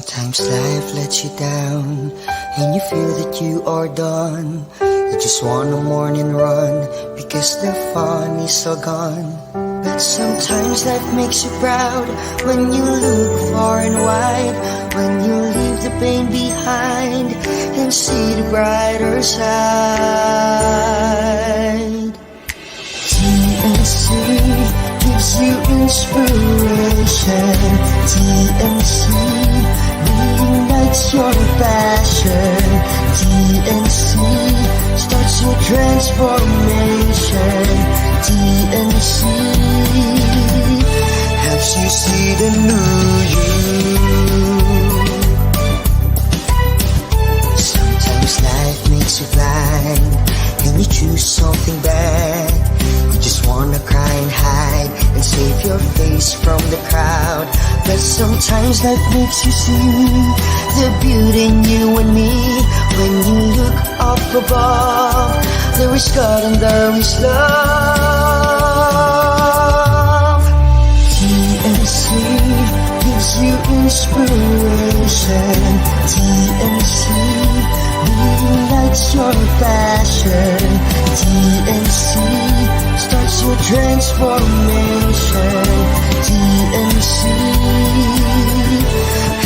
Sometimes life lets you down and you feel that you are done. You just want a morning run because the fun is all gone. But sometimes life makes you proud when you look far and wide, when you leave the pain behind and see the brighter side. TNC gives you inspiration. TNC reignites your passion. TNC starts your transformation. TNC helps you see the new you. Sometimes life makes you blind and you choose something bad. You just wanna cry and hide and save your face from the crowd. But sometimes life makes you see the beauty in you and me. When you look up above, there is God and there is love. TNC gives you inspiration. TNC reignites your passion. TNC starts your transformation. TNC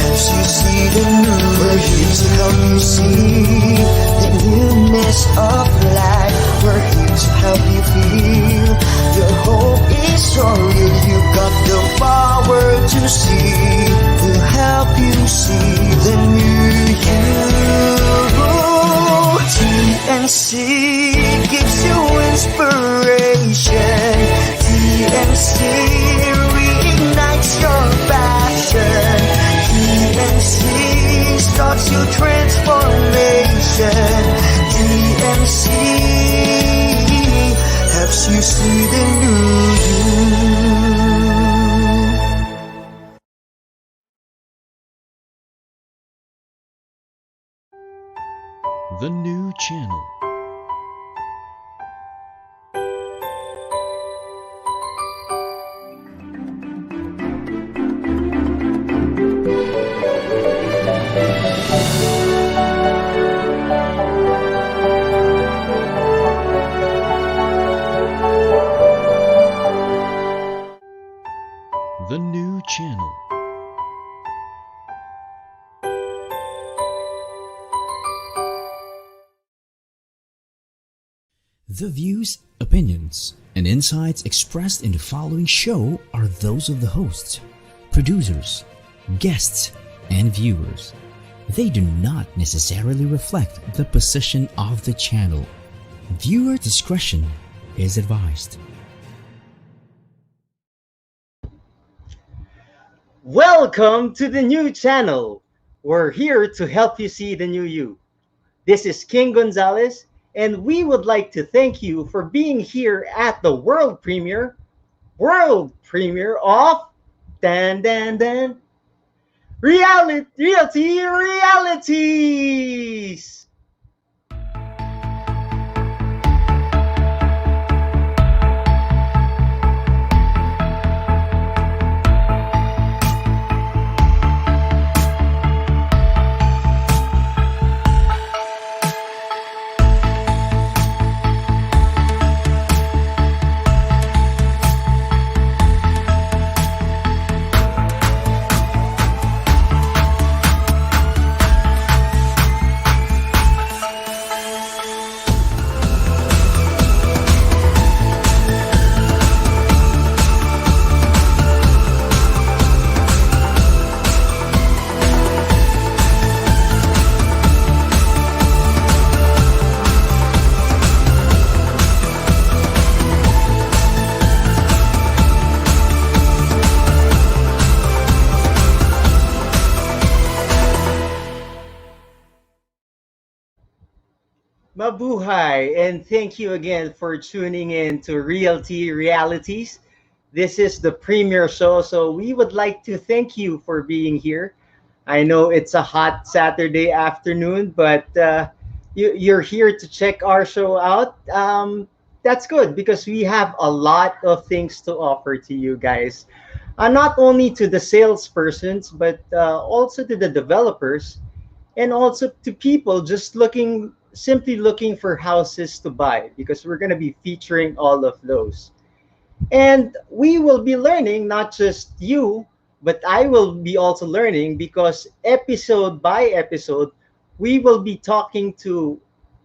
helps you see the new. We're here to help you see the newness of life. We're here to help you feel your hope is so real. You got the power to see. We'll help you see the new you. TNC gives you inspiration. TNC reignites your passion. TNC starts your transformation. TNC helps you see the new you. The new channel. The new channel. The views, opinions, and insights expressed in the following show are those of the hosts, producers, guests, and viewers. They do not necessarily reflect the position of the channel. Viewer discretion is advised. Welcome to the new channel. We're here to help you see the new you. This is King Gonzalez, and we would like to thank you for being here at the world premiere of Realty Realities. Mabuhay, and thank you again for tuning in to Realty Realities. This is the premiere show, so we would like to thank you for being here. I know it's a hot Saturday afternoon, but you're here to check our show out. That's good because we have a lot of things to offer to you guys. not only to the salespersons, but also to the developers, and also to people just simply looking for houses to buy, because we're going to be featuring all of those. And we will be learning, not just you, but I will be also learning, because episode by episode, we will be talking to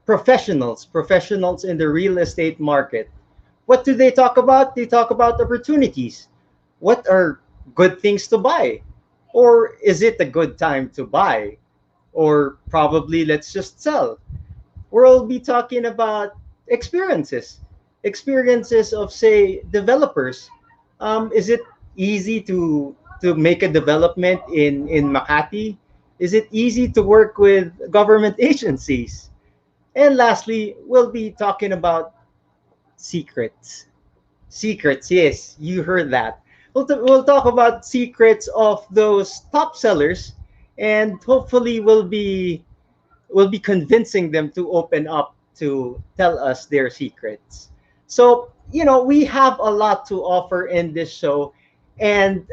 professionals in the real estate market. What do they talk about? They talk about opportunities. What are good things to buy? Or is it a good time to buy? Or probably let's just sell. We'll be talking about experiences of, say, developers. Is it easy to make a development in Makati? Is it easy to work with government agencies? And lastly, we'll be talking about secrets. Secrets, yes, you heard that. We'll talk about secrets of those top sellers, and hopefully we'll be convincing them to open up to tell us their secrets. So, we have a lot to offer in this show. And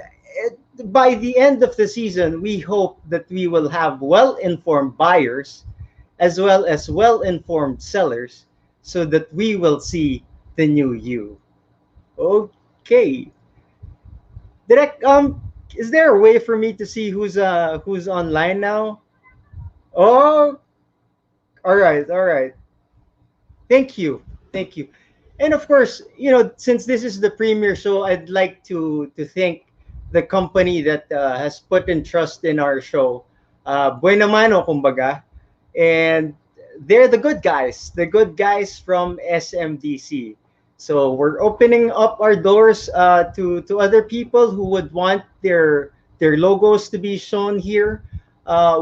by the end of the season, we hope that we will have well informed buyers as well as well informed sellers, so that we will see the new you. Okay. Direct, is there a way for me to see who's online now? Oh, all right, all right. Thank you. Thank you. And of course, since this is the premiere show, I'd like to thank the company that has put in trust in our show. Buena mano, kumbaga. And they're the good guys from SMDC. So we're opening up our doors to other people who would want their logos to be shown here.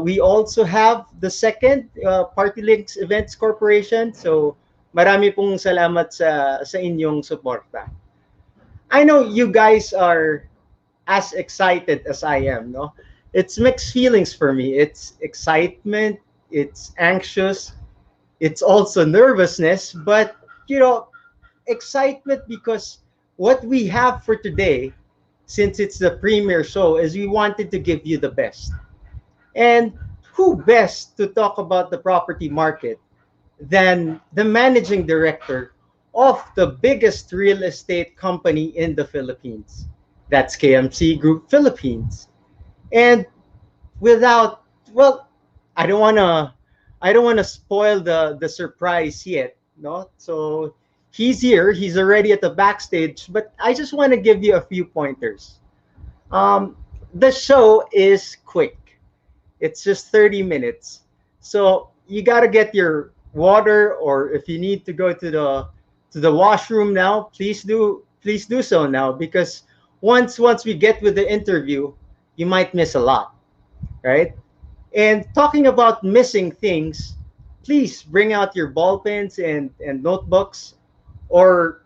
We also have the second, Party Links Events Corporation. So marami pong salamat sa inyong suporta. I know you guys are as excited as I am, no? It's mixed feelings for me. It's excitement, it's anxious, it's also nervousness, but excitement because what we have for today, since it's the premiere show, is we wanted to give you the best. And who best to talk about the property market than the managing director of the biggest real estate company in the Philippines? That's KMC Group Philippines. And without, well, I don't want to spoil the surprise yet, no? So he's here, he's already at the backstage, but I just want to give you a few pointers. The show is quick. It's just 30 minutes. So you got to get your water, or if you need to go to the washroom now, please do so now, because once we get with the interview, you might miss a lot, right? And talking about missing things, please bring out your ball pens and notebooks, or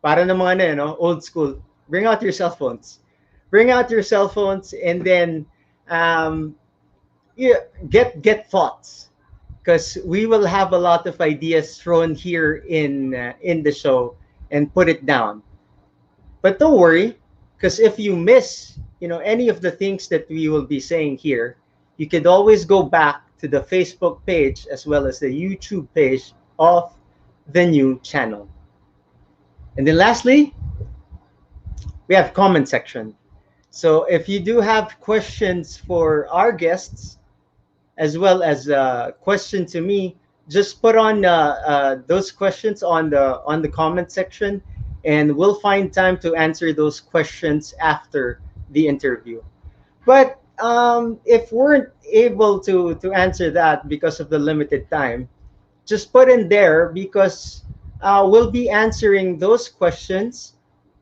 para ng mga old school, bring out your cell phones. Bring out your cell phones, and then um, yeah, get thoughts, because we will have a lot of ideas thrown here in the show, and put it down. But don't worry, because if you miss, any of the things that we will be saying here, you could always go back to the Facebook page as well as the YouTube page of the new channel. And then lastly, we have comment section. So if you do have questions for our guests, as well as a question to me, just put on those questions on the comment section, and we'll find time to answer those questions after the interview. But if we're not able to answer that because of the limited time, just put in there, because we'll be answering those questions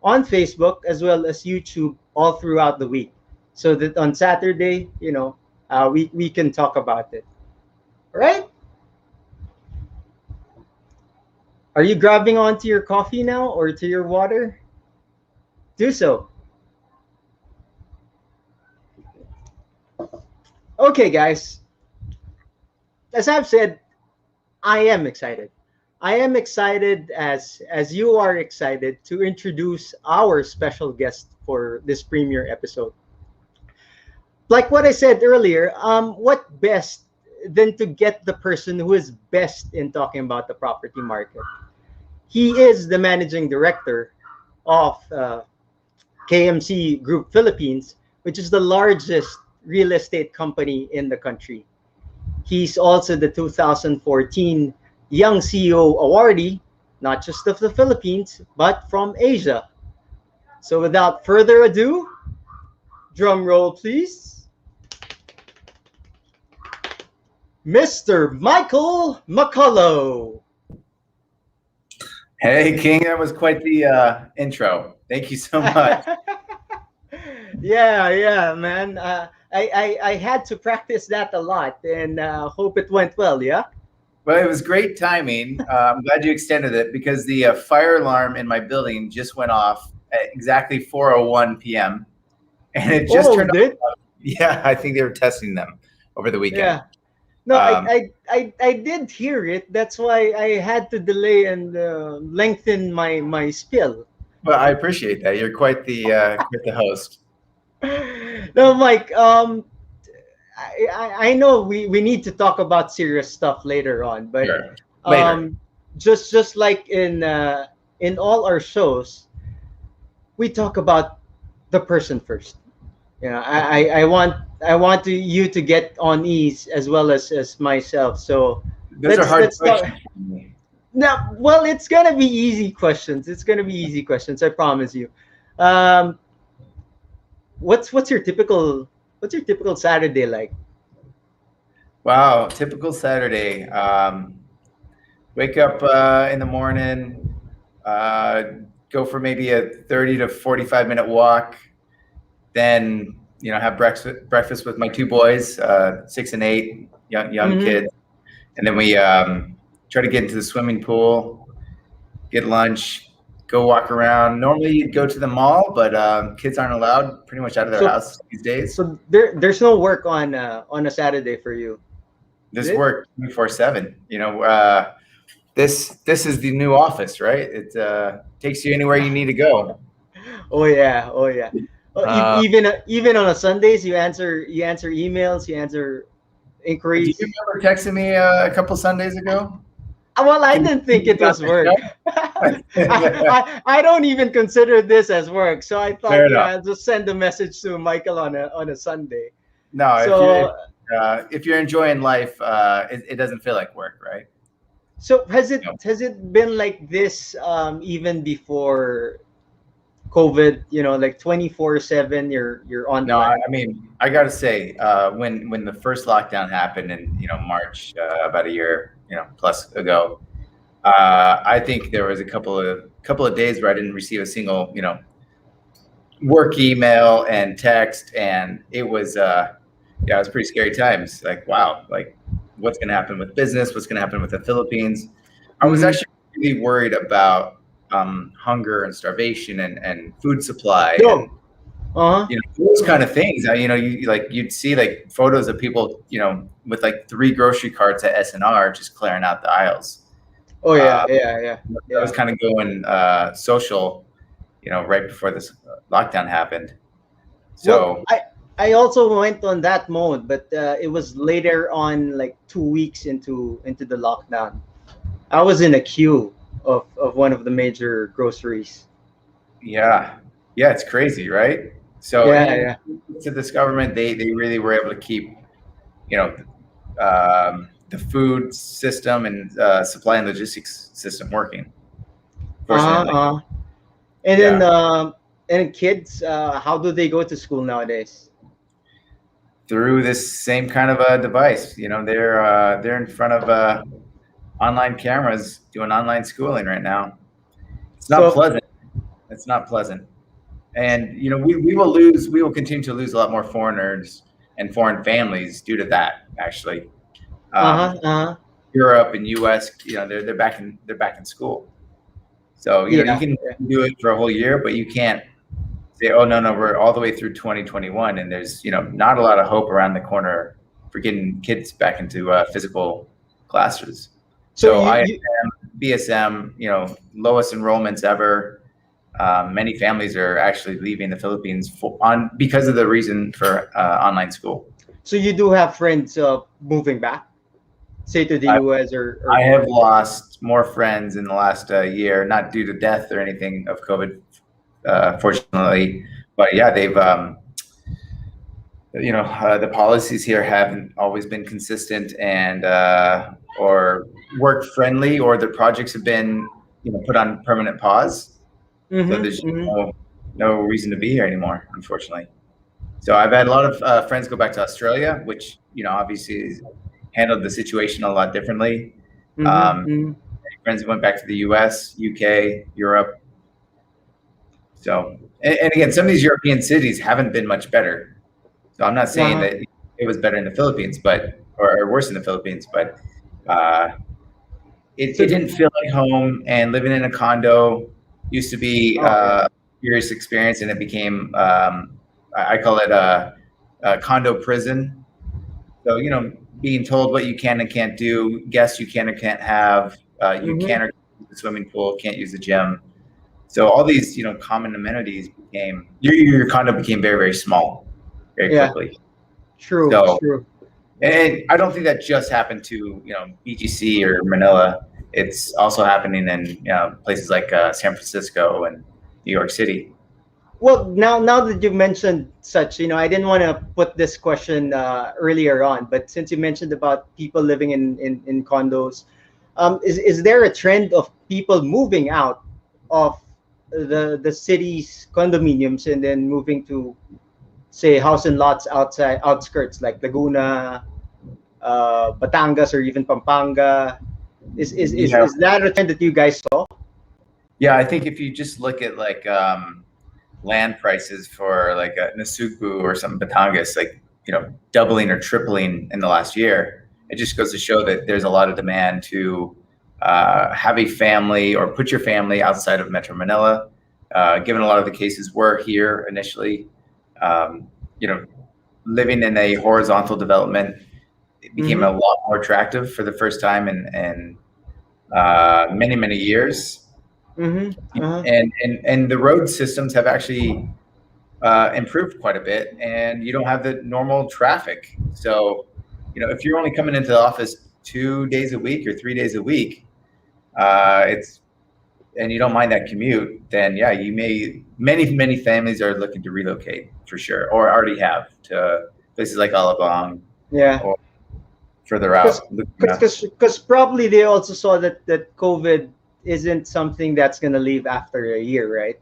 on Facebook as well as YouTube all throughout the week, so that on Saturday, we can talk about it. All right? Are you grabbing onto your coffee now, or to your water? Do so. Okay, guys. As I've said, I am excited. I am excited as you are excited to introduce our special guest for this premiere episode. Like what I said earlier, what best than to get the person who is best in talking about the property market? He is the managing director of KMC Group Philippines, which is the largest real estate company in the country. He's also the 2014 Young CEO awardee, not just of the Philippines, but from Asia. So without further ado, drum roll please, Mr. Michael McCullough. Hey, King, that was quite the intro. Thank you so much. Yeah, man. I had to practice that a lot, and hope it went well. Yeah. Well, it was great timing. I'm glad you extended it because the fire alarm in my building just went off at exactly 4:01 p.m. and it just turned off. Yeah, I think they were testing them over the weekend. Yeah. No, I did hear it. That's why I had to delay and lengthen my spiel. Well, I appreciate that. You're quite the host. No, Mike. I know we need to talk about serious stuff later on, but Sure. Later. Just like in all our shows, we talk about the person first. Yeah, I want you to get on ease as well as myself. So Those are hard questions. No, well, it's gonna be easy questions. It's gonna be easy questions. I promise you. What's your typical Saturday like? Wow, typical Saturday. Wake up in the morning, go for maybe a 30 to 45-minute walk, then have breakfast with my two boys, 6 and 8, young kids, and then we try to get into the swimming pool, get lunch, go walk around. Normally you'd go to the mall, but kids aren't allowed pretty much out of their house these days. So there's no work on a Saturday for you. This work 24/7. This is the new office, right? It takes you anywhere you need to go. Oh yeah. Even on a Sundays, you answer emails, you answer inquiries. Do you remember texting me a couple Sundays ago? Well, I didn't think it was work. I don't even consider this as work, so I thought I'll just send a message to Michael on a Sunday. No, so, if you're enjoying life, it doesn't feel like work, right? So has it been like this even before COVID? Like 24/7, you're on. No, I mean, I gotta say, when the first lockdown happened in March, about a year plus ago, I think there was a couple of days where I didn't receive a single work email and text, and it was it was pretty scary times. Like, wow, like what's going to happen with business? What's going to happen with the Philippines? I was actually really worried about hunger and starvation and food supply. Those kind of things. You'd see like photos of people, with like 3 grocery carts at S&R just clearing out the aisles. Oh yeah. I was kind of going social, right before this lockdown happened. So I also went on that mode, but it was later on, like 2 weeks into the lockdown. I was in a queue of one of the major groceries. Yeah, it's crazy, right? So to this government, they really were able to keep, the food system and supply and logistics system working. And then and kids, how do they go to school nowadays? Through this same kind of a device. They're in front of online cameras doing online schooling right now. It's not pleasant. It's not pleasant. And we will continue to lose a lot more foreigners and foreign families due to that, actually. Europe and US, they're back in school. So you can do it for a whole year, but you can't say, oh no, we're all the way through 2021, and there's not a lot of hope around the corner for getting kids back into physical classes. So I am BSM, lowest enrollments ever. Many families are actually leaving the Philippines because of the reason for online school. So you do have friends moving back, say to the I, US or I have lost more friends in the last year, not due to death or anything of COVID, fortunately, but yeah, they've the policies here haven't always been consistent and or work friendly, or the projects have been put on permanent pause. So there's no reason to be here anymore, unfortunately. So I've had a lot of friends go back to Australia, which obviously has handled the situation a lot differently. Friends who went back to the US, UK, Europe. So, and again, some of these European cities haven't been much better. So I'm not saying that it was better in the Philippines, or worse in the Philippines, but it didn't feel like home. And living in a condo used to be a serious experience, and it became I call it a condo prison. So being told what you can and can't do, guests you can or can't have, you can't use the swimming pool, can't use the gym. So all these common amenities became your condo became very, very small very quickly. True. And I don't think that just happened to BGC or Manila. It's also happening in places like San Francisco and New York City. Well, now that you mentioned such, I didn't want to put this question earlier on, but since you mentioned about people living in condos, is there a trend of people moving out of the city's condominiums and then moving to, say, house and lots outskirts like Laguna, Batangas, or even Pampanga? Is that a trend that you guys saw? Yeah, I think if you just look at like land prices for like a Nasugbu or some Batangas, like doubling or tripling in the last year, it just goes to show that there's a lot of demand to have a family or put your family outside of Metro Manila. Given a lot of the cases were here initially, living in a horizontal development, it became a lot more attractive for the first time in many, many years. And the road systems have actually improved quite a bit, and you don't have the normal traffic. So, if you're only coming into the office 2 days a week or 3 days a week, and you don't mind that commute, then yeah, many families are looking to relocate for sure, or already have, to places like Alabang. Or further out. Because probably they also saw that COVID isn't something that's going to leave after a year, right?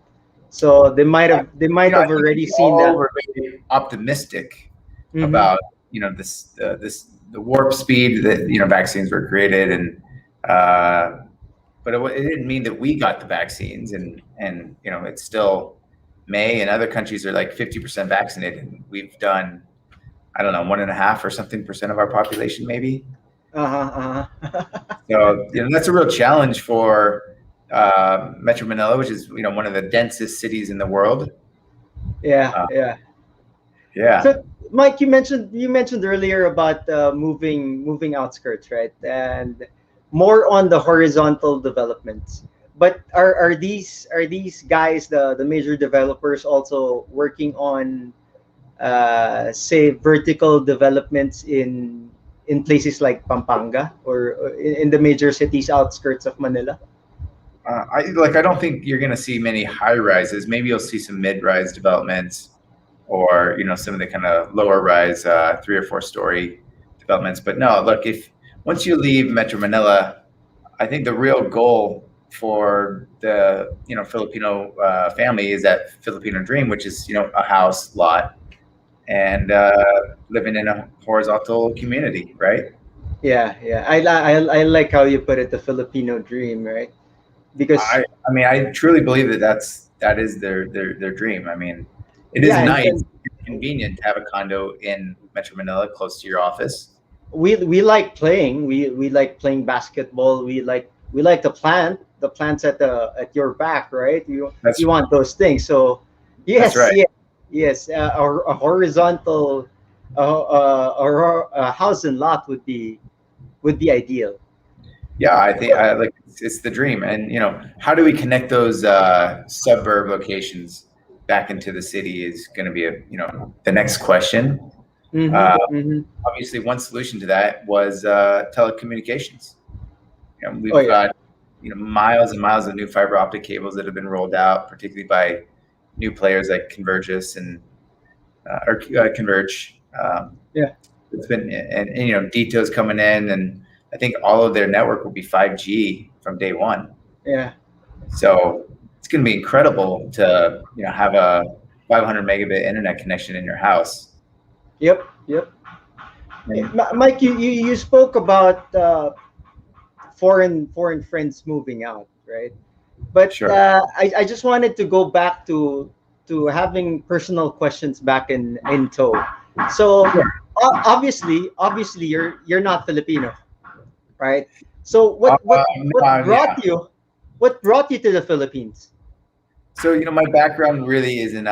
So they might have already seen that. We're very optimistic about the warp speed that vaccines were created, and but it didn't mean that we got the vaccines, and it's still May, and other countries are like 50% vaccinated. We've done, I don't know, 1.5% or something of our population, maybe. So that's a real challenge for Metro Manila, which is one of the densest cities in the world. Yeah. So, Mike, you mentioned earlier about moving outskirts, right? And more on the horizontal developments. But are these guys, the major developers, also working on say vertical developments in places like Pampanga or in the major cities outskirts of Manila? I don't think you're going to see many high rises. Maybe you'll see some mid-rise developments, or some of the kind of lower rise 3 or 4 story developments. But no, look, once you leave Metro Manila, I think the real goal for the Filipino family is that Filipino dream, which is a house, lot, and living in a horizontal community, right? Yeah. I like how you put it, the Filipino dream, right? Because I truly believe that is their dream. I mean, it is nice, and convenient to have a condo in Metro Manila close to your office. We like playing. We like playing basketball. We like the plants at your back, right? You want those things. So yes, that's right. Yes, a horizontal a house and lot would be ideal. Yeah, I think like it's the dream. And how do we connect those suburb locations back into the city is going to be the next question. Mm-hmm. Uh, Mm-hmm. Obviously, one solution to that was telecommunications. Oh We've yeah. got miles and miles of new fiber optic cables that have been rolled out, particularly by new players like Convergys and Converge. Yeah. It's been and Deto's coming in, and I think all of their network will be 5G from day one. Yeah. So it's going to be incredible to have a 500 megabit internet connection in your house. Yep. Yep. And Mike, you spoke about foreign friends moving out, right? But sure. I just wanted to go back to having personal questions back in tow. So obviously you're not Filipino, right? So No, yeah. what brought you to the Philippines? So my background really is in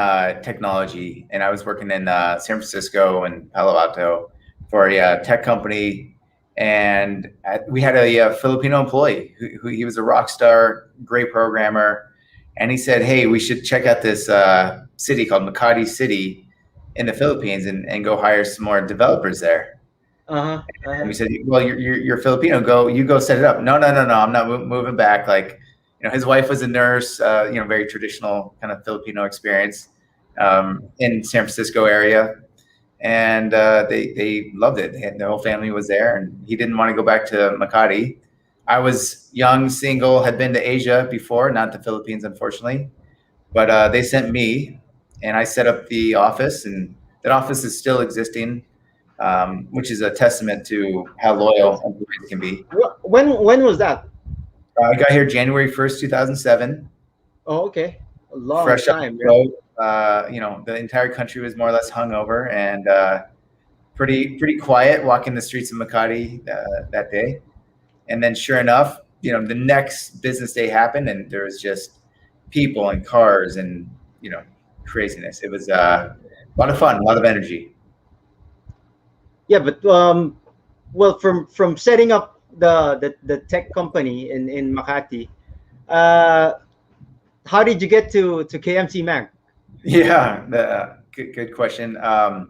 technology, and I was working in San Francisco and Palo Alto for a tech company, and we had a Filipino employee who he was a rock star, great programmer, and he said, "Hey, we should check out this city called Makati City in the Philippines and go hire some more developers there." Uh-huh. And Uh-huh. we said, "Well, you're Filipino. Go set it up." No, no, no, no. I'm not moving back. Like, his wife was a nurse. Very traditional kind of Filipino experience in San Francisco area, and they loved it. Their whole family was there, and he didn't want to go back to Makati. I was young, single, had been to Asia before, not the Philippines, unfortunately, but they sent me, and I set up the office, and that office is still existing, which is a testament to how loyal employees can be. When was that? I got here January 1st, 2007, Oh, okay. A long fresh off time, the yeah. boat. The entire country was more or less hungover and pretty quiet walking the streets of Makati that day. And then, sure enough, the next business day happened, and there was just people and cars and craziness. It was a lot of fun, a lot of energy. Yeah, but well, from setting up the tech company in Makati, uh, how did you get to KMC Mag? Yeah, good question. And,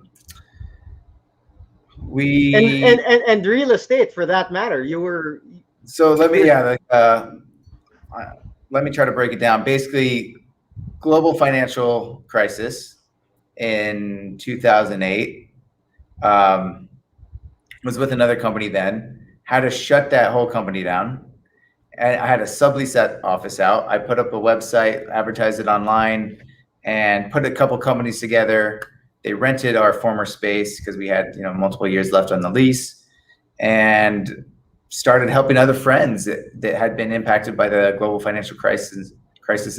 We and and and real estate for that matter. You were so let you me were yeah like, let me try to break it down. Basically, global financial crisis in 2008. Was with another company then. Had to shut that whole company down. And I had a sublease that office out. I put up a website, advertised it online, and put a couple companies together. They rented our former space because we had multiple years left on the lease, and started helping other friends that had been impacted by the global financial crisis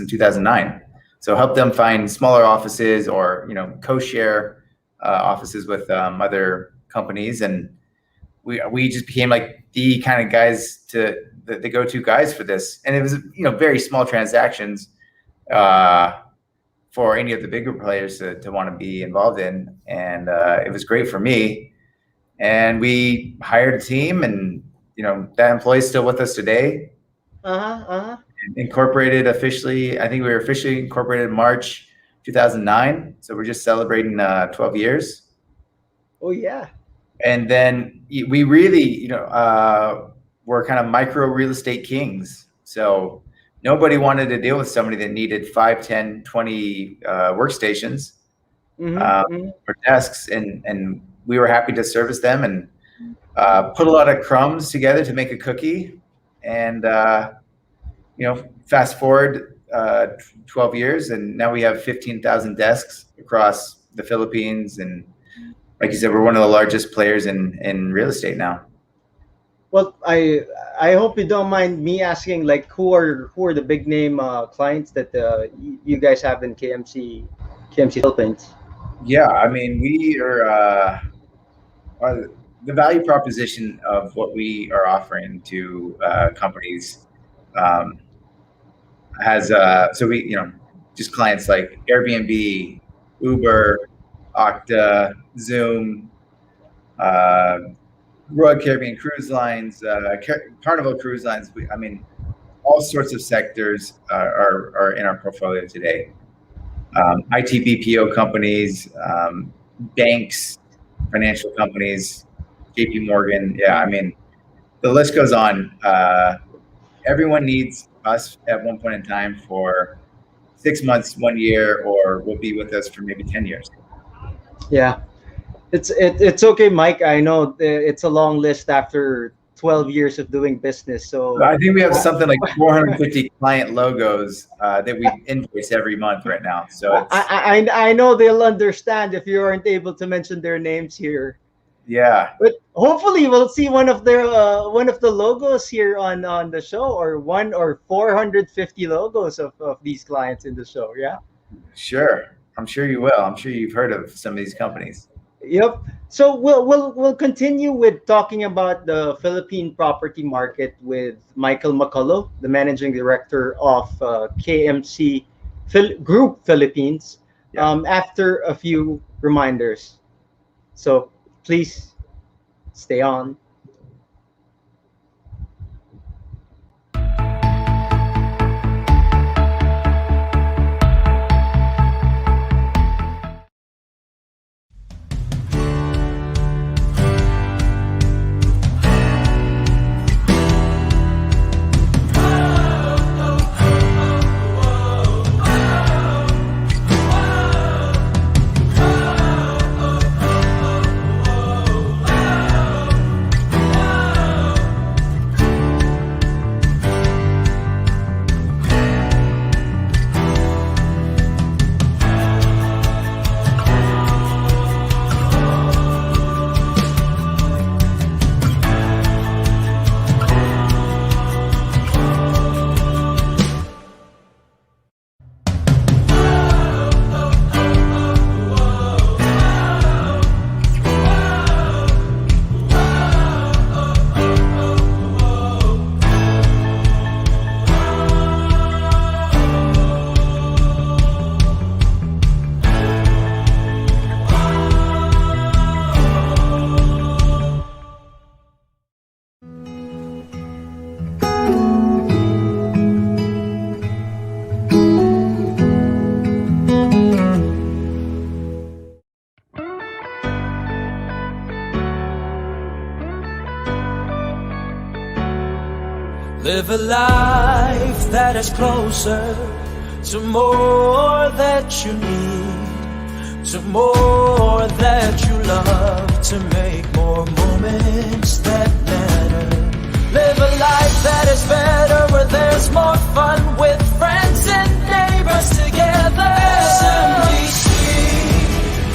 in 2009. So help them find smaller offices or co-share offices with other companies, and we just became like the kind of guys the go-to guys for this. And it was very small transactions for any of the bigger players to want to be involved in, and it was great for me. And we hired a team, and that employee is still with us today. uh-huh, uh-huh. Incorporated officially, I think we were officially incorporated in March 2009, so we're just celebrating 12 years. Oh yeah. And then we really were kind of micro real estate kings. So nobody wanted to deal with somebody that needed 5, 10, 20 workstations Mm-hmm. or desks, and we were happy to service them and put a lot of crumbs together to make a cookie. And fast forward 12 years, and now we have 15,000 desks across the Philippines. And like you said, we're one of the largest players in real estate now. Well, I hope you don't mind me asking, like, who are the big name clients that you guys have in KMC Philippines? Yeah, I mean, we are the value proposition of what we are offering to companies has so we just clients like Airbnb, Uber, Okta, Zoom, Royal Caribbean Cruise Lines, Carnival Cruise Lines. I mean, all sorts of sectors are in our portfolio today. IT BPO companies, banks, financial companies, JP Morgan. Yeah, I mean, the list goes on. Everyone needs us at one point in time for 6 months, 1 year, or will be with us for maybe 10 years. Yeah, it's okay, Mike. I know it's a long list after 12 years of doing business. So I think we have something like 450 client logos that we invoice every month right now. So it's, I know they'll understand if you aren't able to mention their names here. yeah, But hopefully we'll see one of the logos here on the show, or one or 450 logos of these clients in the show. Yeah. sure. I'm sure you will. I'm sure you've heard of some of these companies. Yep. So we'll continue with talking about the Philippine property market with Michael McCullough, the managing director of KMC Group Philippines. Yeah. After a few reminders. So please stay on. Live a life that is closer to more that you need, to more that you love, to make more moments that matter. Live a life that is better, where there's more fun with friends and neighbors together. SMDC,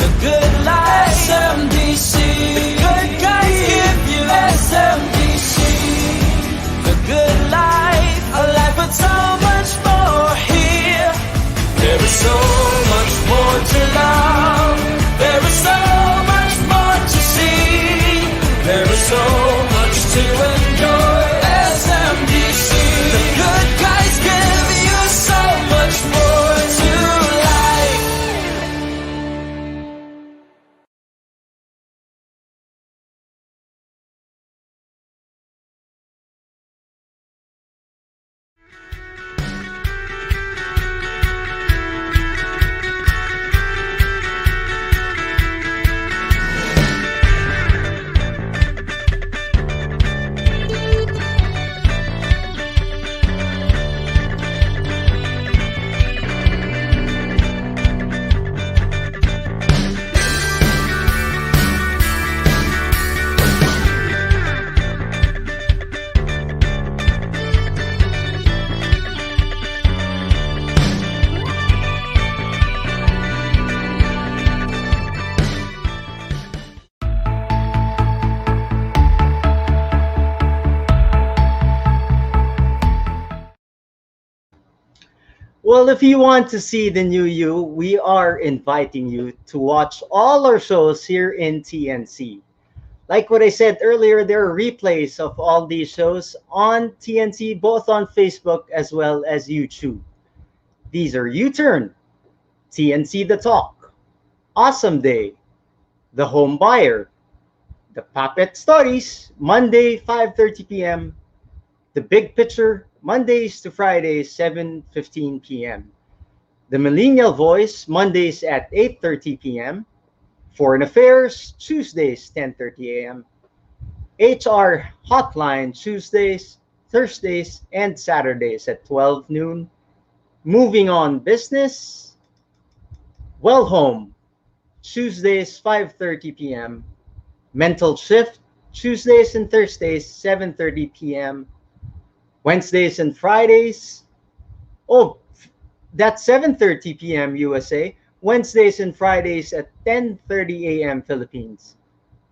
the good life. SMDC, the good guys give you. SMDC, the good life, a life with so much more here. There is so much more to love. There is so much more to see. There is so much to enjoy. SMDC, the good guys give you so much more to life. Well, if you want to see the new you, we are inviting you to watch all our shows here in TNC. Like what I said earlier, there are replays of all these shows on TNC, both on Facebook as well as YouTube. These are U-Turn, TNC The Talk, Awesome Day, The Home Buyer, The Puppet Stories, Monday, 5:30 p.m. The Big Picture, Mondays to Fridays, 7:15 p.m. The Millennial Voice, Mondays at 8:30 p.m. Foreign Affairs, Tuesdays, 10:30 a.m. HR Hotline, Tuesdays, Thursdays, and Saturdays at 12 noon. Moving on Business, Well Home, Tuesdays, 5:30 p.m. Mental Shift, Tuesdays and Thursdays, 7:30 p.m. Wednesdays and Fridays. Oh, that's 7:30 p.m. USA. Wednesdays and Fridays at 10:30 a.m. Philippines.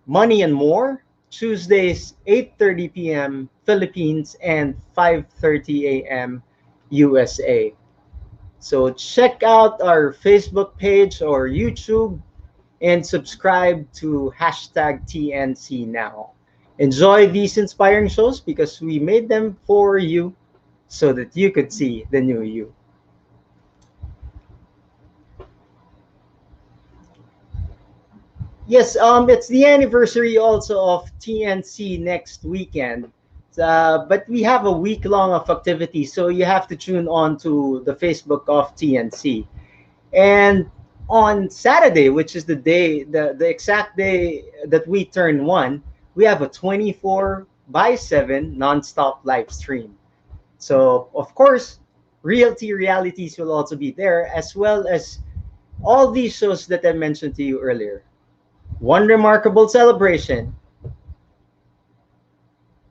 Money and More, Tuesdays 8:30 p.m. Philippines and 5:30 a.m. USA. So check out our Facebook page or YouTube and subscribe to hashtag TNC now. Enjoy these inspiring shows because we made them for you so that you could see the new you. Yes, it's the anniversary also of TNC next weekend. But we have a week long of activity, so you have to tune on to the Facebook of TNC. And on Saturday, which is the exact day that we turn one, we have a 24/7 nonstop live stream. So, of course, Realty Realities will also be there, as well as all these shows that I mentioned to you earlier. One Remarkable Celebration.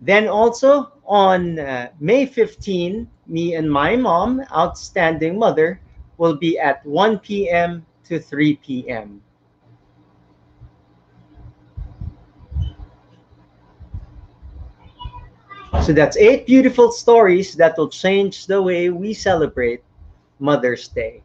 Then also on May 15, me and my mom, Outstanding Mother, will be at 1 p.m. to 3 p.m. So that's 8 beautiful stories that will change the way we celebrate Mother's Day.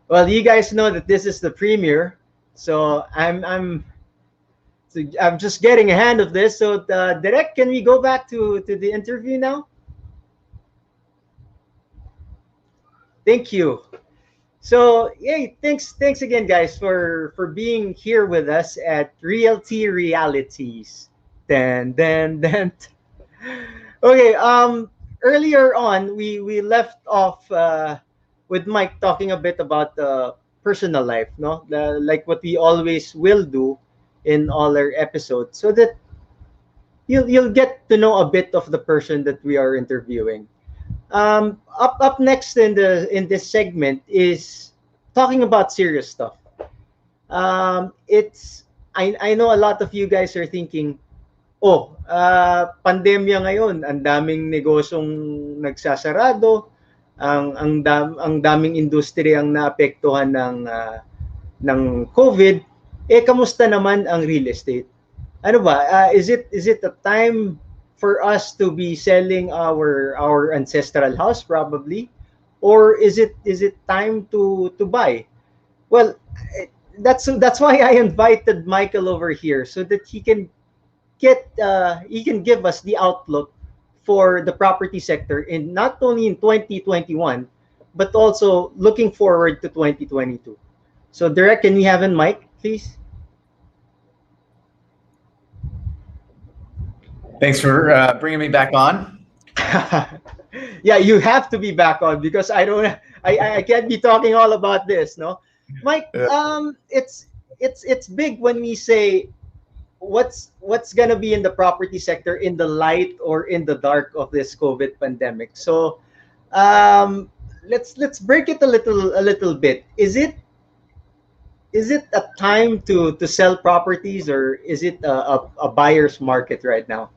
Well, you guys know that this is the premiere, so I'm just getting a hand of this. So, Direct, can we go back to the interview now? Thank you. So, hey, thanks again, guys, for being here with us at Realty Realities. Then. Okay. Earlier on, we left off with Mike talking a bit about the personal life, no, like what we always will do in all our episodes, so that you'll get to know a bit of the person that we are interviewing. Up next in this segment is talking about serious stuff. It's I know a lot of you guys are thinking, oh, pandemya ngayon, ang daming negosyong nagsasarado, ang daming industriyang naapektuhan ng COVID. Kamusta naman ang real estate? Ano ba? Is it a time for us to be selling our ancestral house probably, or is it time to buy? Well, that's why I invited Michael over here, so that he can give us the outlook for the property sector in not only in 2021 but also looking forward to 2022. So, Direct, can we have in Mike, please? Thanks for bringing me back on. Yeah, you have to be back on because I can't be talking all about this, no, Mike. It's big when we say what's gonna be in the property sector in the light or in the dark of this COVID pandemic. So let's break it a little bit. Is it a time to sell properties, or is it a buyer's market right now?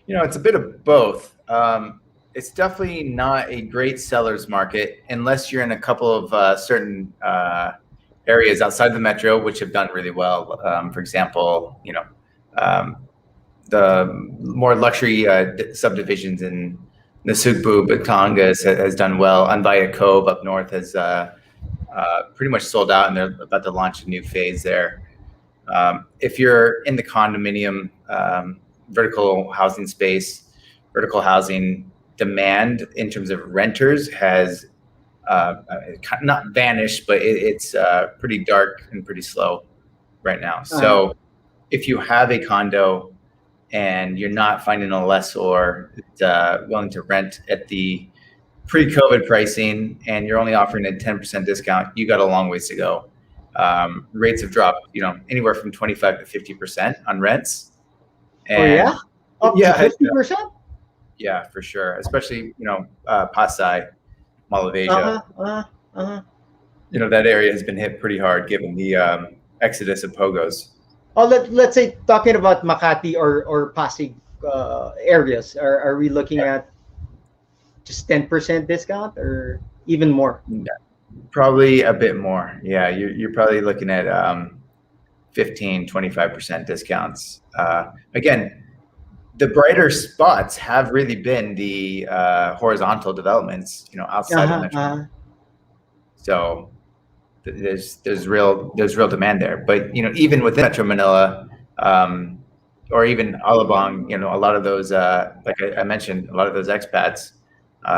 You know, it's a bit of both. It's definitely not a great seller's market unless you're in a couple of certain areas outside the metro, which have done really well. For example, you know, the more luxury subdivisions in Nasugbu, Batangas has done well. Anvaya Cove up north has pretty much sold out, and they're about to launch a new phase there. If you're in the condominium vertical housing space, vertical housing demand in terms of renters has not vanished, but it's pretty dark and pretty slow right now. So if you have a condo and you're not finding a lessor willing to rent at the pre-COVID pricing, and you're only offering a 10% discount, you got a long ways to go. Rates have dropped, anywhere from 25 to 50% on rents. And up to 50%? Yeah, for sure. Especially, Pasay, Mall of Asia. That area has been hit pretty hard given the exodus of pogos. Oh, let's say talking about Makati or Pasig areas, are we looking at just 10% discount or even more? Yeah, probably a bit more. Yeah, you're probably looking at 15-25% discounts. Again, the brighter spots have really been the horizontal developments, outside of Metro. So there's real demand there. But even within Metro Manila, or even Alabang, a lot of those, like I mentioned, a lot of those expats,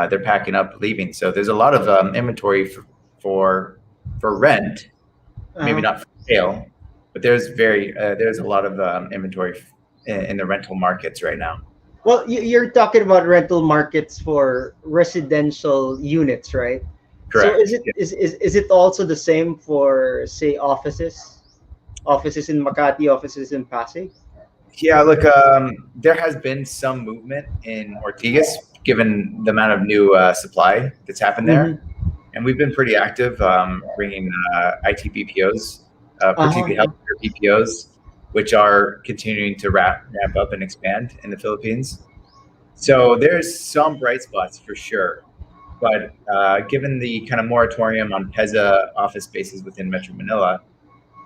they're packing up, leaving. So there's a lot of inventory for rent, maybe not for sale, but there's a lot of inventory in the rental markets right now. Well, you're talking about rental markets for residential units, right? Correct. So is it also the same for, say, offices in Makati, offices in Pasig? Yeah, look, there has been some movement in Ortigas given the amount of new supply that's happened there, and we've been pretty active bringing IT BPOs, particularly healthcare BPOs, which are continuing to ramp up and expand in the Philippines. So there's some bright spots for sure. But given the kind of moratorium on PEZA office spaces within Metro Manila,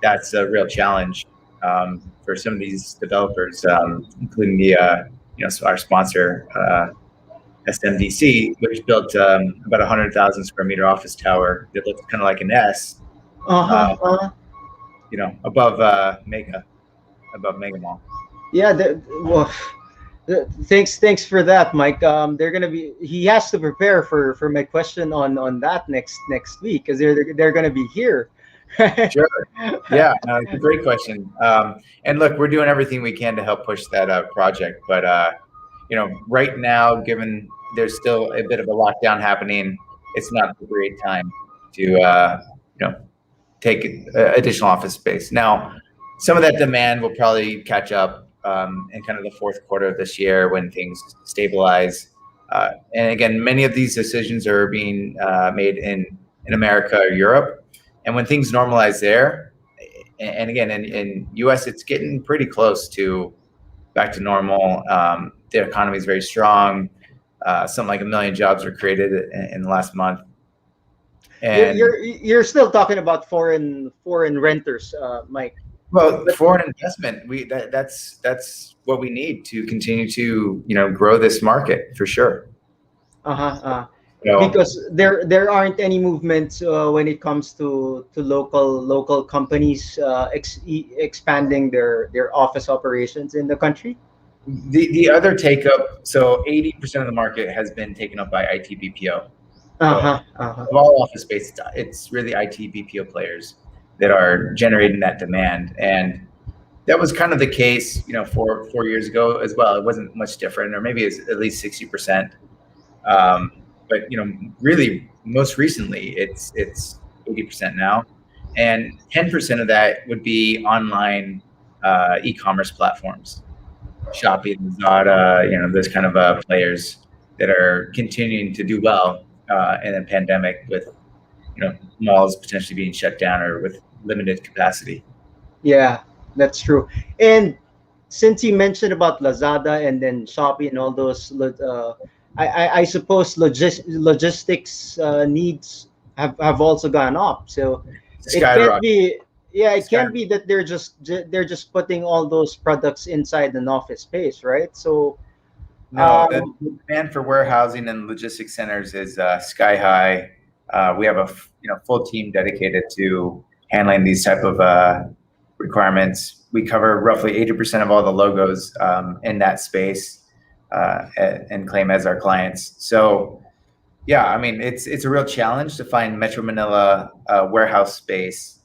that's a real challenge for some of these developers, including the our sponsor, SMDC, which built about 100,000 square meter office tower that looks kind of like an S, above Mega Mall. Yeah, thanks for that, Mike. He has to prepare for my question on that next week, because they're gonna be here. Sure. Yeah, it's a great question. And look, we're doing everything we can to help push that project. But right now, given there's still a bit of a lockdown happening, it's not a great time to take additional office space. Now, some of that demand will probably catch up in kind of the fourth quarter of this year when things stabilize. And again, many of these decisions are being made in America or Europe. And when things normalize there, and again, in US, it's getting pretty close to back to normal. The economy is very strong. Something like 1 million jobs were created in the last month. And you're still talking about foreign renters, Mike. Well, foreign investment, that's what we need to continue to grow this market for sure. Because there aren't any movements when it comes to local companies expanding their office operations in the country. The other take up, so 80% of the market has been taken up by IT BPO. Of all office space, it's really IT BPO players that are generating that demand. And that was kind of the case, 4 years ago as well. It wasn't much different, or maybe it's at least 60%. But really, most recently, it's 80% now, and 10% of that would be online e-commerce platforms, Shopee, Lazada, those kind of players that are continuing to do well in a pandemic with malls potentially being shut down or with limited capacity. Yeah, that's true. And since you mentioned about Lazada and then Shopee and all those, I suppose logistics needs have also gone up. So it can't be. Yeah, it can't be that they're just putting all those products inside an office space, right? So no, the demand for warehousing and logistics centers is sky high. We have a full team dedicated to handling these type of requirements. We cover roughly 80% of all the logos in that space. and claim as our clients. So yeah, I mean, it's a real challenge to find Metro Manila warehouse space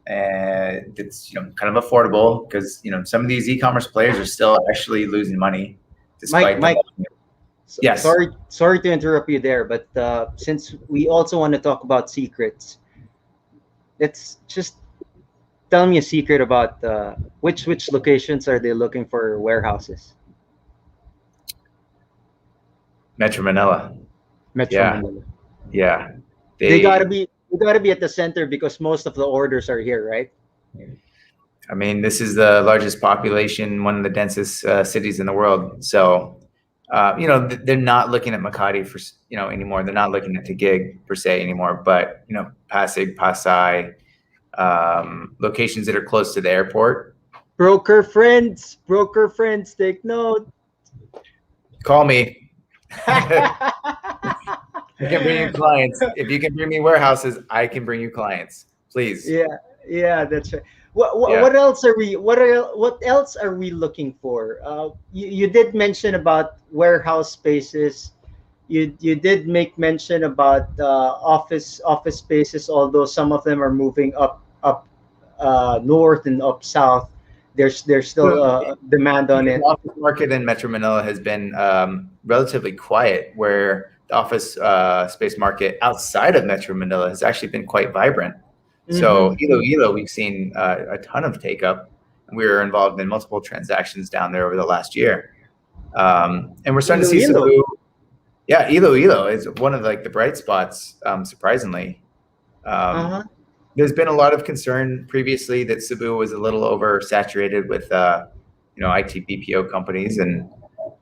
that's kind of affordable, because some of these e-commerce players are still actually losing money despite Mike, Yes. sorry to interrupt you there, but since we also want to talk about secrets, let's just tell me a secret about which locations are they looking for warehouses? Metro Manila. Metro Yeah. Manila. Yeah. They gotta be at the center because most of the orders are here, right? I mean, this is the largest population, one of the densest cities in the world. So, they're not looking at Makati for, anymore. They're not looking at Taguig per se anymore, but, Pasig, Pasay, locations that are close to the airport. Broker friends, take note. Call me. I can bring you clients. If you can bring me warehouses, I can bring you clients. Please. Yeah, that's right. What else are we? What else are we looking for? You did mention about warehouse spaces. You did make mention about office spaces. Although some of them are moving up north and up south, there's still demand on it. The office market in Metro Manila has been relatively quiet, where the office space market outside of Metro Manila has actually been quite vibrant. So Iloilo, we've seen a ton of take up, and we were involved in multiple transactions down there over the last year. And we're starting to see Cebu. Yeah, Iloilo is one of the bright spots, surprisingly. There's been a lot of concern previously that Cebu was a little oversaturated with IT BPO companies, and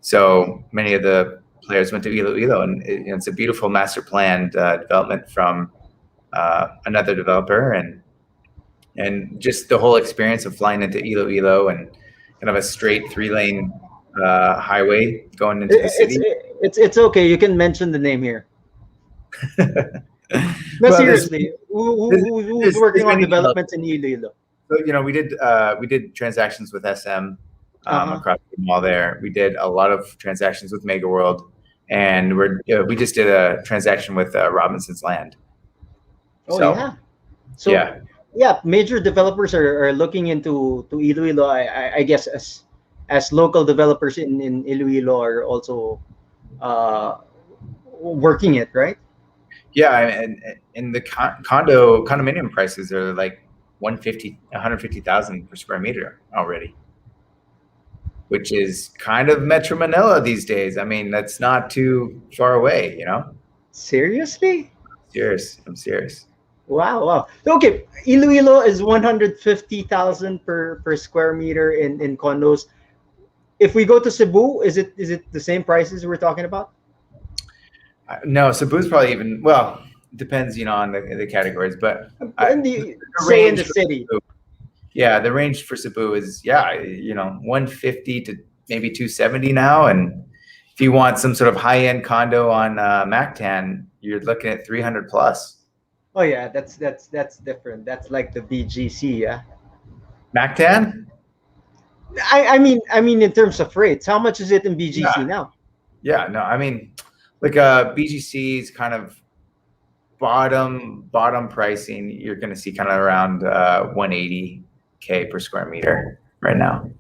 so many of the players went to Iloilo, and it's a beautiful master planned development from another developer, and just the whole experience of flying into Iloilo and kind of a straight 3-lane highway going into the city. It's okay. You can mention the name here. No, seriously. Who's working on developments in Iloilo? So, we did transactions with SM across the mall there. We did a lot of transactions with Mega World, and we just did a transaction with Robinson's Land. Oh, so, yeah. So yeah, major developers are looking into Iloilo. I guess as local developers in Iloilo are also working it, right? Yeah, and the condominium prices are like 150,000 per square meter already, which is kind of Metro Manila these days. I mean, that's not too far away, Seriously? I'm serious. Wow. Okay, Iloilo is 150,000 per square meter in condos. If we go to Cebu, is it the same prices we're talking about? No, Cebu's probably even, well, depends, on the categories, but in the city. Cebu, yeah, the range for Cebu is 150 to maybe 270 now, and if you want some sort of high-end condo on Mactan, you're looking at 300 plus. Oh yeah, that's different. That's like the BGC, yeah. Mactan? I mean in terms of rates, how much is it in BGC now? Yeah, no, I mean, BGC's kind of bottom pricing, you're going to see kind of around 180K per square meter right now.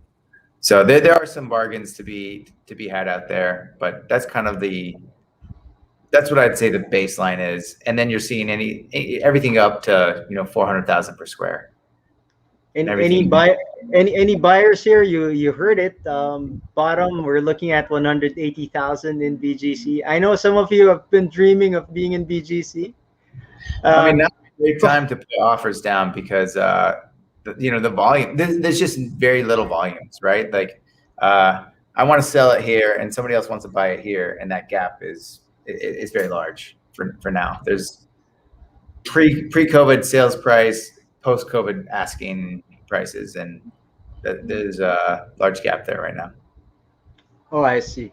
So there are some bargains to be had out there, but that's kind of that's what I'd say the baseline is, and then you're seeing everything up to 400,000 per square. Any buyers here? You heard it. Bottom, we're looking at 180,000 in BGC. I know some of you have been dreaming of being in BGC. I mean, now's a great time to put offers down because the volume. There's just very little volumes, right? Like, I want to sell it here, and somebody else wants to buy it here, and that gap is very large for now. There's pre-COVID sales price, post-COVID asking prices, and there's a large gap there right now. Oh, I see.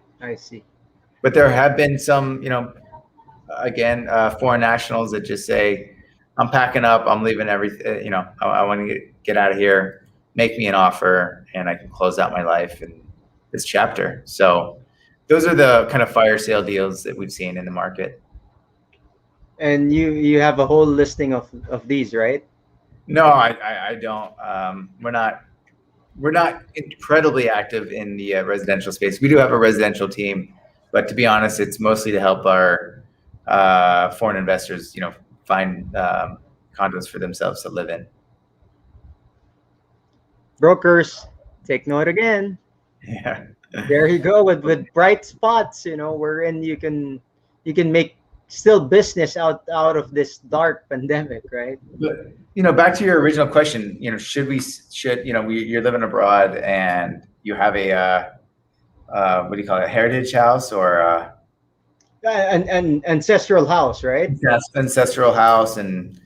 But there have been some, again, foreign nationals that just say, I'm packing up, I'm leaving everything, I want to get out of here, make me an offer, and I can close out my life in this chapter. So those are the kind of fire sale deals that we've seen in the market. And you have a whole listing of these, right? No, I don't. We're not incredibly active in the residential space. We do have a residential team, but to be honest, it's mostly to help our foreign investors, find condos for themselves to live in. Brokers, take note again. Yeah. There you go with bright spots, wherein you can make still business out of this dark pandemic, right? But back to your original question, you're living abroad and you have a what do you call it, a heritage house or An ancestral house, right? ancestral house, and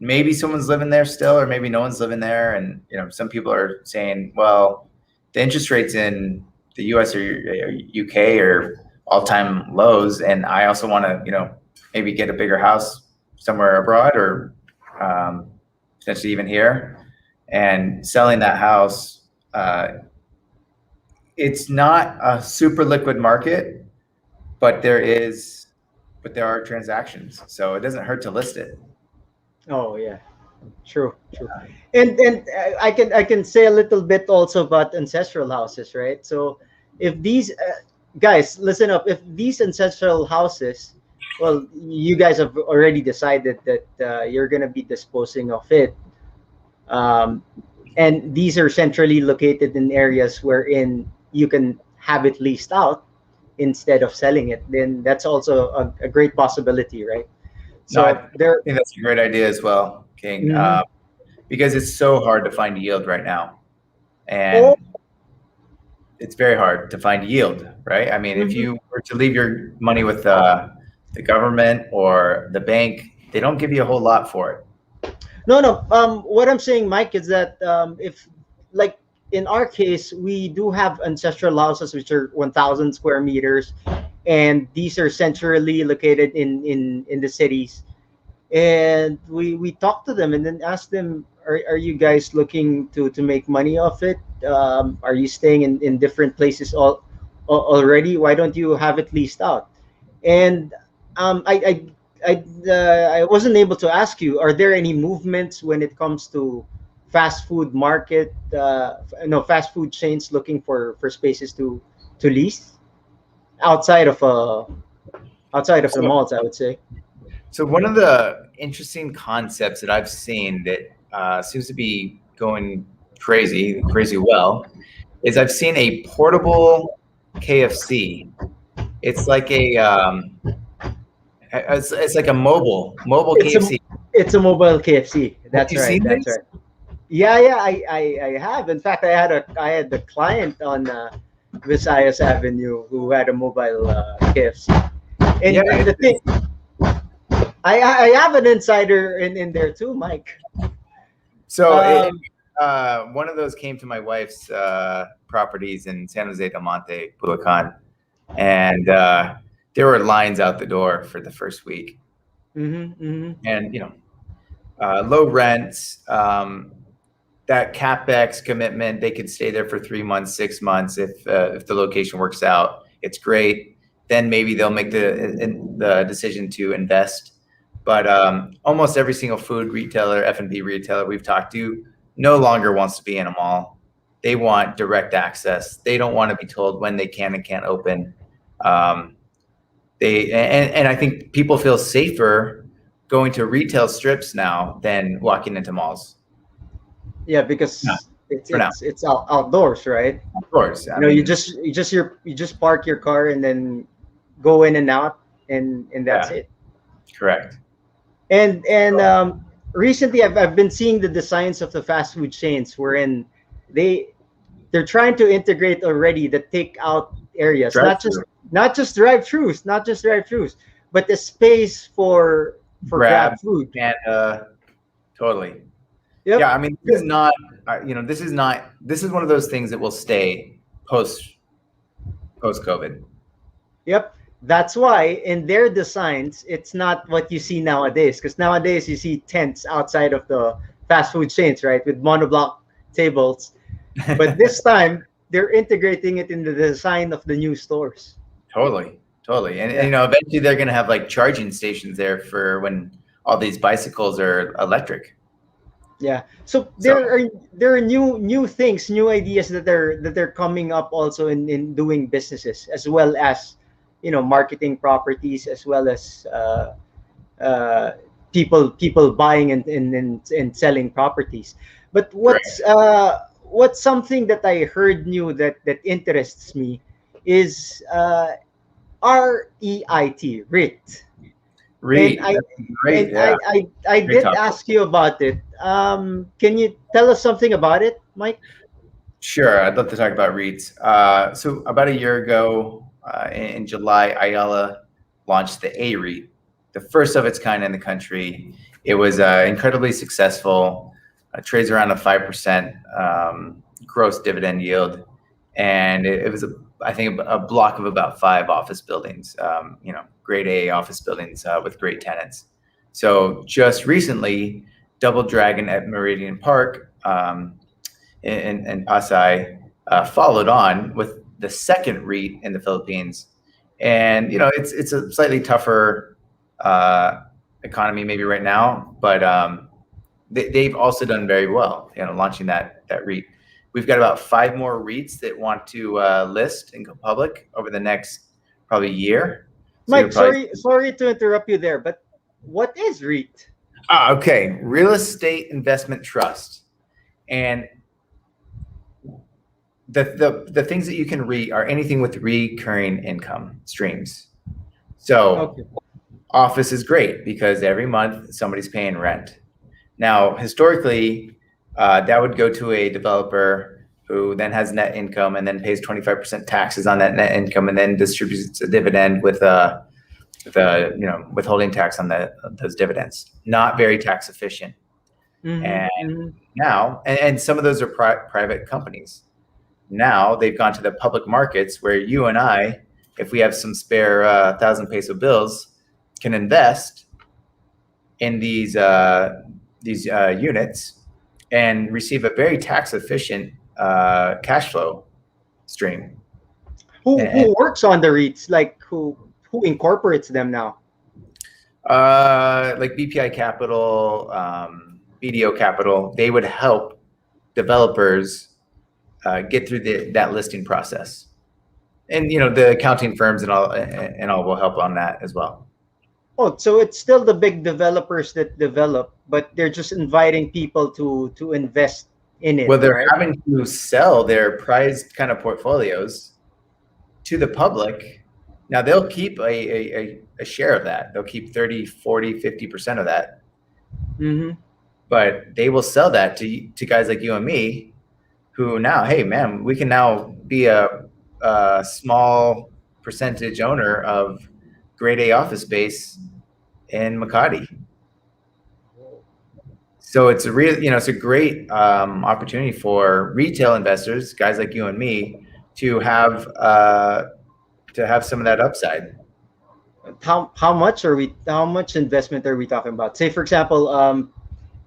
maybe someone's living there still, or maybe no one's living there, and some people are saying, well, the interest rates in the US or UK are all-time lows, and I also want to maybe get a bigger house somewhere abroad, or potentially even here, and selling that house. It's not a super liquid market, but there are transactions, so it doesn't hurt to list it. Oh yeah, true. And I can say a little bit also about ancestral houses, right? So if these guys listen up, if these ancestral houses, well, you guys have already decided that you're gonna be disposing of it, and these are centrally located in areas wherein you can have it leased out instead of selling it, then that's also a great possibility, right? So I think that's a great idea as well, King, because it's so hard to find yield right now, and it's very hard to find yield, right? I mean, if you were to leave your money with the government or the bank, they don't give you a whole lot for it. No. What I'm saying, Mike, is that if, like in our case, we do have ancestral houses which are 1,000 square meters, and these are centrally located in the cities. And we talk to them and then ask them, are you guys looking to make money off it? Are you staying in different places already? Why don't you have it leased out? And I wasn't able to ask you, are there any movements when it comes to fast food market, fast food chains looking for spaces to lease outside of the malls, I would say. So one of the interesting concepts that I've seen that seems to be going crazy well is I've seen a portable KFC. It's like it's like a mobile KFC. It's a mobile KFC. That's right. That's right. Yeah, I have. In fact, I had the client on Visayas Avenue who had a mobile KFC. And the thing, I have an insider in there too, Mike. So one of those came to my wife's properties in San Jose del Monte, Bulacan, and there were lines out the door for the first week. And low rents, that CapEx commitment, they could stay there for 3 months, 6 months if the location works out. It's great. Then maybe they'll make the decision to invest. But almost every single food retailer, F&B retailer we've talked to no longer wants to be in a mall. They want direct access. They don't want to be told when they can and can't open. And I think people feel safer going to retail strips now than walking into malls. Yeah, because it's outdoors, right? Of course. You just park your car and then go in and out, and that's it. Correct. And recently I've been seeing the designs of the fast food chains wherein they're trying to integrate already the takeout areas, not just drive-throughs, but the space for grab food. And totally. Yep. Yeah, I mean, this is not. This is one of those things that will stay post COVID. Yep. That's why in their designs, it's not what you see nowadays. Because nowadays you see tents outside of the fast food chains, right, with monoblock tables. But this time they're integrating it in the design of the new stores. Totally, totally. And, Yeah. you know, eventually they're going to have like charging stations there for when all these bicycles are electric. Yeah. So So there are new things, new ideas that are coming up also in doing businesses, as well as, marketing properties, as well as uh, people buying and selling properties. But correct. what's something that I heard new that interests me is REIT, REIT. And REIT, I that's great. and Yeah, I great did topic. ask you about it. Can you tell us something about it, Mike? Sure, I'd love to talk about REITs. So about a year ago, in July, Ayala launched the A REIT, the first of its kind in the country. It was incredibly successful. Trades around a 5% gross dividend yield, and it was I think a block of about 5 office buildings. Grade A office buildings with great tenants. So just recently, Double Dragon at Meridian Park. And Pasay followed on with the second REIT in the Philippines. And it's a slightly tougher economy maybe right now, but they've also done very well. Launching that REIT. We've got about 5 more REITs that want to list and go public over the next probably year. So Mike, probably sorry to interrupt you there, but what is REIT? okay, real estate investment trust, and the things that you can are anything with recurring income streams. So Okay. office is great because every month somebody's paying rent. Now, historically, that would go to a developer who then has net income and then pays 25% taxes on that net income and then distributes a dividend with withholding tax on those dividends. Not very tax efficient. And now, and some of those are private companies. Now they've gone to the public markets where you and I, if we have some spare 1,000 peso bills, can invest in these units and receive a very tax efficient cash flow stream. Who works on the REITs? Like who incorporates them now? Like BPI Capital, BDO Capital, they would help developers get through that listing process, and the accounting firms and all will help on that as well. Oh, so it's still the big developers that develop, but they're just inviting people to invest in it, Well, they're right? having to sell their prized kind of portfolios to the public. Now they'll keep a share of that. They'll keep 30, 40, 50% of that. Mm-hmm. But they will sell that to guys like you and me, who now, hey man, we can now be a small percentage owner of grade A office space in Makati. So it's a real, it's a great opportunity for retail investors, guys like you and me, to have some of that upside. How much investment are we talking about? Say, for example,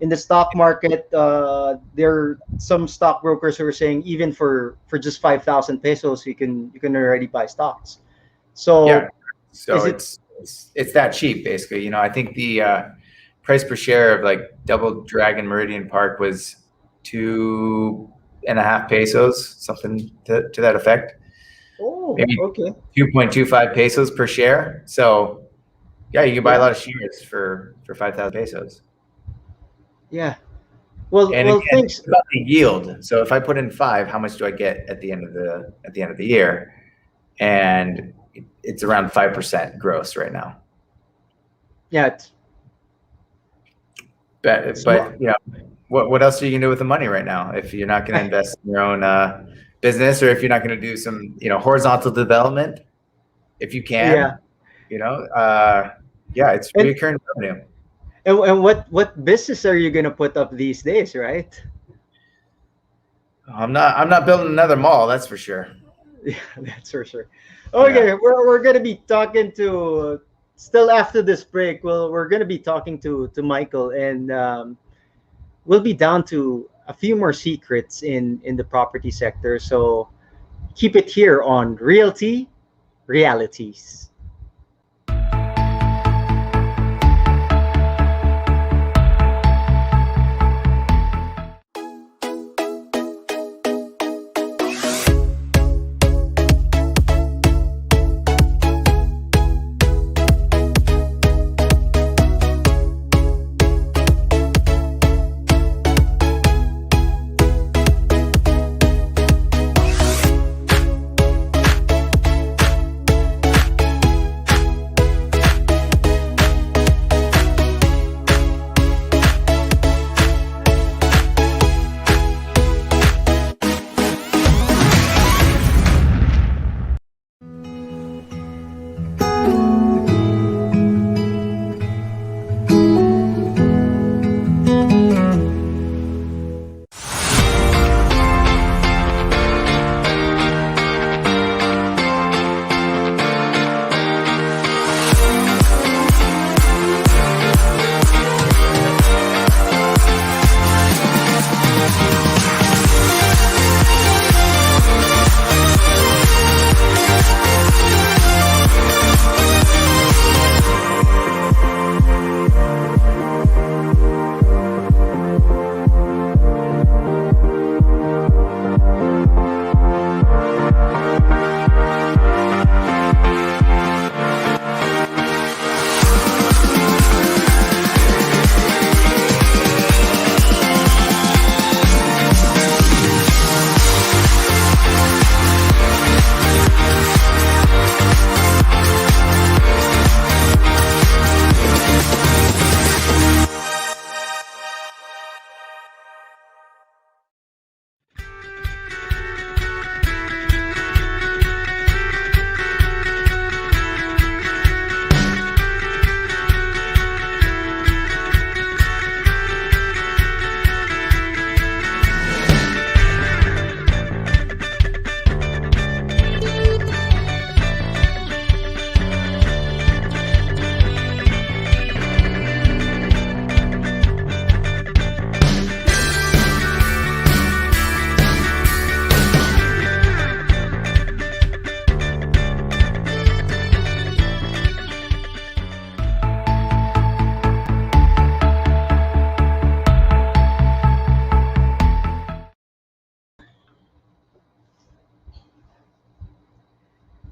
in the stock market, there are some stockbrokers who are saying even for just 5,000 pesos, you can already buy stocks. So Yeah, so is it it's that cheap basically. I think the price per share of like Double Dragon Meridian Park was 2.5 pesos, something to that effect. Oh, Maybe okay. 2.25 pesos per share. So yeah, you can buy a Yeah, lot of shares for 5,000 pesos. yeah. And Well, again, thanks. it's about the yield. So if I put in 5, how much do I get at the end of the year? And it's around 5% gross right now. Yeah, But what else are you gonna do with the money right now if you're not gonna invest in your own business, or if you're not gonna do some horizontal development if you can? yeah. Yeah, it's And recurring revenue. and what business are you gonna put up these days, right? I'm not building another mall, that's for sure. Yeah, that's for sure. Yeah. Okay, we're gonna be talking to still after this break. Well, we're gonna be talking to Michael, and we'll be down to a few more secrets in the property sector. So keep it here on Realty realities.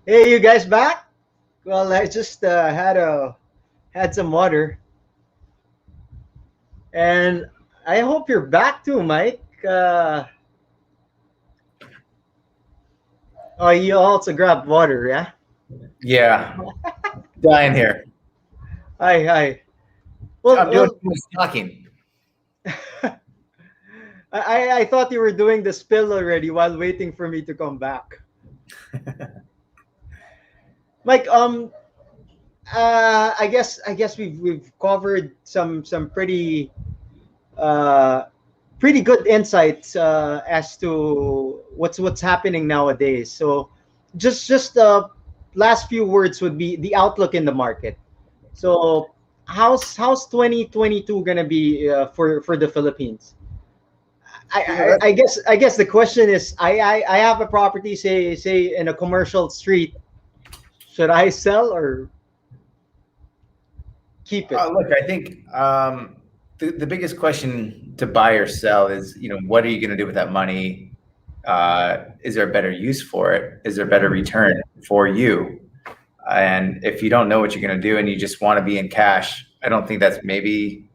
Hey, you guys back? Well, I just had some water, and I hope you're back too, Mike. Oh, you also grabbed water, yeah? Yeah, dying here. Hi, hi. Well, I'm doing too much talking. I thought you were doing the spill already while waiting for me to come back. Mike, I guess we've covered some pretty good insights as to what's happening nowadays. So, just last few words would be the outlook in the market. So, how's 2022 gonna be for the Philippines? I guess the question is, I have a property, say in a commercial street. Should I sell or keep it? Look, I think the biggest question to buy or sell is, what are you going to do with that money? Is there a better use for it? Is there a better return for you? And if you don't know what you're going to do and you just want to be in cash, I don't think that's maybe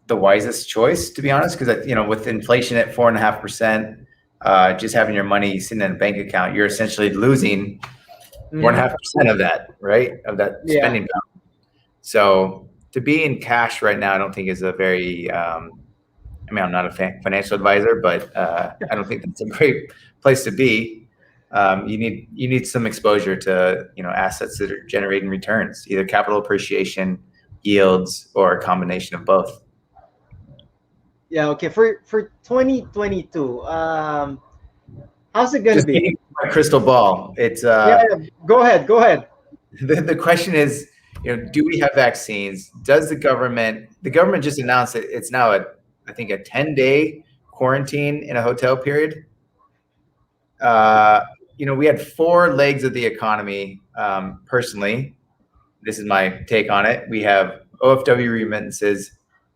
the wisest choice, to be honest, because with inflation at 4.5%, just having your money sitting in a bank account, you're essentially losing 4.5% of that, right? Of that spending power. So to be in cash right now, I don't think is a very. I'm not a financial advisor, but I don't think that's a great place to be. You need some exposure to assets that are generating returns, either capital appreciation, yields, or a combination of both. Yeah. Okay. For 2022, how's it gonna Just be? my crystal ball. It's Yeah. Go ahead. Go ahead. the question is, do we have vaccines? Does the government just announced that it's now I think a 10-day quarantine in a hotel period. we had four legs of the economy. Personally, this is my take on it. We have OFW remittances,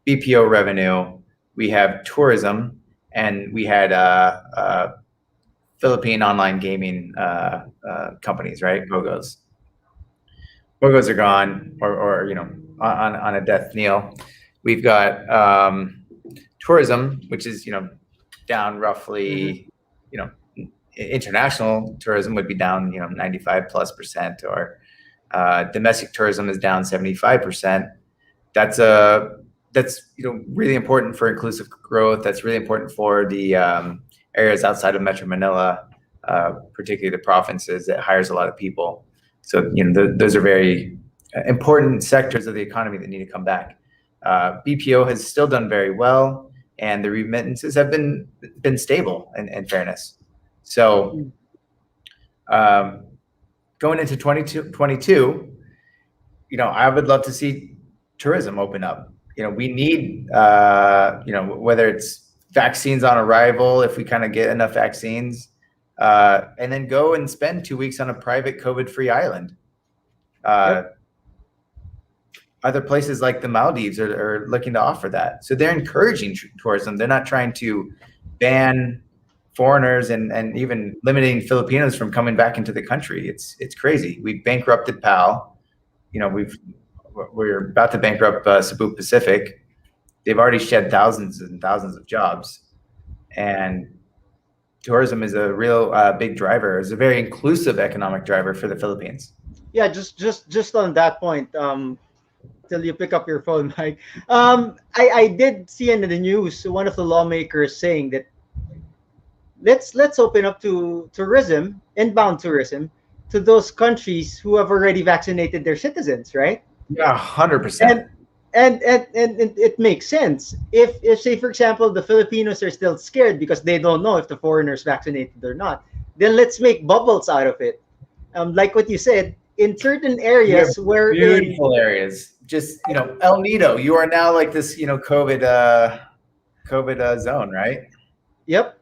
BPO revenue, we have tourism, and we had Philippine online gaming companies, right? BOGOs. BOGOs are gone, or on a death knell. We've got tourism, which is down roughly, international tourism would be down 95+%, or domestic tourism is down 75%. That's really important for inclusive growth. That's really important for the areas outside of Metro Manila, particularly the provinces that hires a lot of people. So those are very important sectors of the economy that need to come back. BPO has still done very well, and the remittances have been stable, in fairness. So going into 2022, I would love to see tourism open up. We need, whether it's vaccines on arrival, if we kind of get enough vaccines, and then go and spend 2 weeks on a private COVID-free island. Yep. Other places like the Maldives are looking to offer that. So they're encouraging tourism. They're not trying to ban foreigners and even limiting Filipinos from coming back into the country. It's crazy. We bankrupted PAL. We're about to bankrupt Cebu Pacific. They've already shed thousands and thousands of jobs, and tourism is a real big driver. It's a very inclusive economic driver for the Philippines. Yeah, just on that point, till you pick up your phone, Mike. I did see in the news one of the lawmakers saying that let's open up to tourism, inbound tourism, to those countries who have already vaccinated their citizens, right? Yeah, 100%. And it makes sense. If say, for example, the Filipinos are still scared because they don't know if the foreigners vaccinated or not, then let's make bubbles out of it. Like what you said, in certain areas where beautiful areas, just El Nido, you are now like this COVID zone, right? Yep.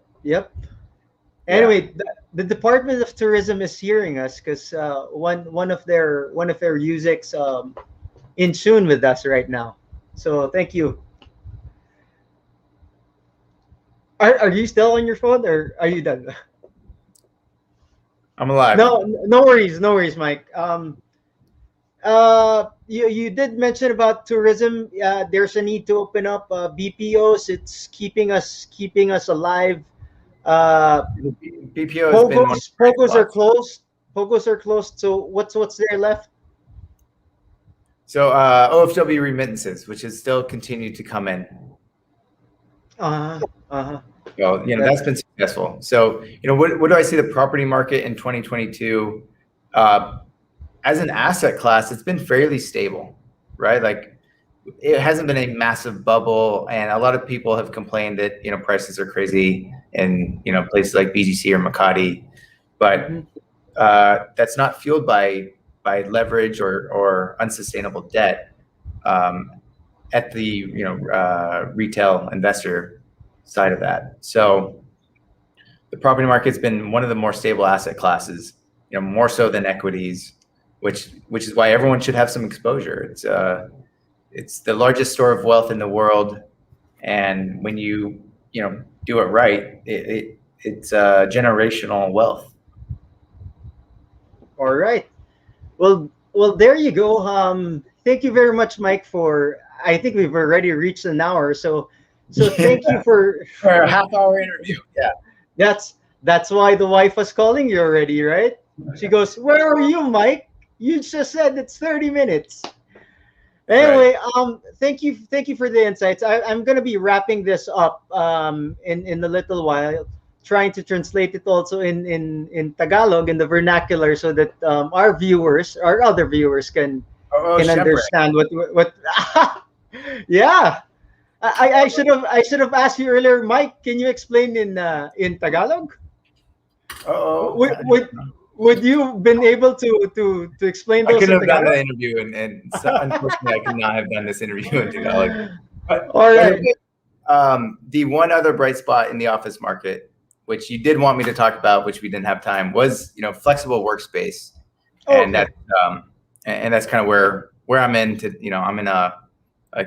Anyway, the Department of Tourism is hearing us, because one of their USECs in tune with us right now. So thank you. Are you still on your phone, or are you done? I'm alive. No worries, Mike. You did mention about tourism. There's a need to open up BPOs. It's keeping us alive. BPO has been Pogos are closed. Pogos are closed. So what's there left? So OFW remittances, which has still continued to come in. Well, that's been successful. So, what do I see the property market in 2022? As an asset class, it's been fairly stable, right? Like, it hasn't been a massive bubble, and a lot of people have complained that prices are crazy in places like BGC or Makati, but that's not fueled by leverage or unsustainable debt at the retail investor side of that. So the property market's been one of the more stable asset classes, more so than equities, which is why everyone should have some exposure. It's the largest store of wealth in the world, and when you do it right, it's generational wealth. All right. Well, there you go. Thank you very much, Mike. I think we've already reached an hour. So thank you for a half-hour interview. Yeah. That's why the wife was calling you already, right? She goes, "Where are you, Mike? You just said it's 30 minutes." Anyway, right. Thank you for the insights. I'm gonna be wrapping this up in a little while, trying to translate it also in Tagalog, in the vernacular, so that our other viewers can understand what yeah. I should have asked you earlier, Mike. Can you explain in Tagalog? Would you been able to explain those? I could have done the interview, and unfortunately, I could not have done this interview in Tagalog. All right. The one other bright spot in the office market which you did want me to talk about, which we didn't have time, was flexible workspace, and Okay. that's kind of where I'm in. I'm in a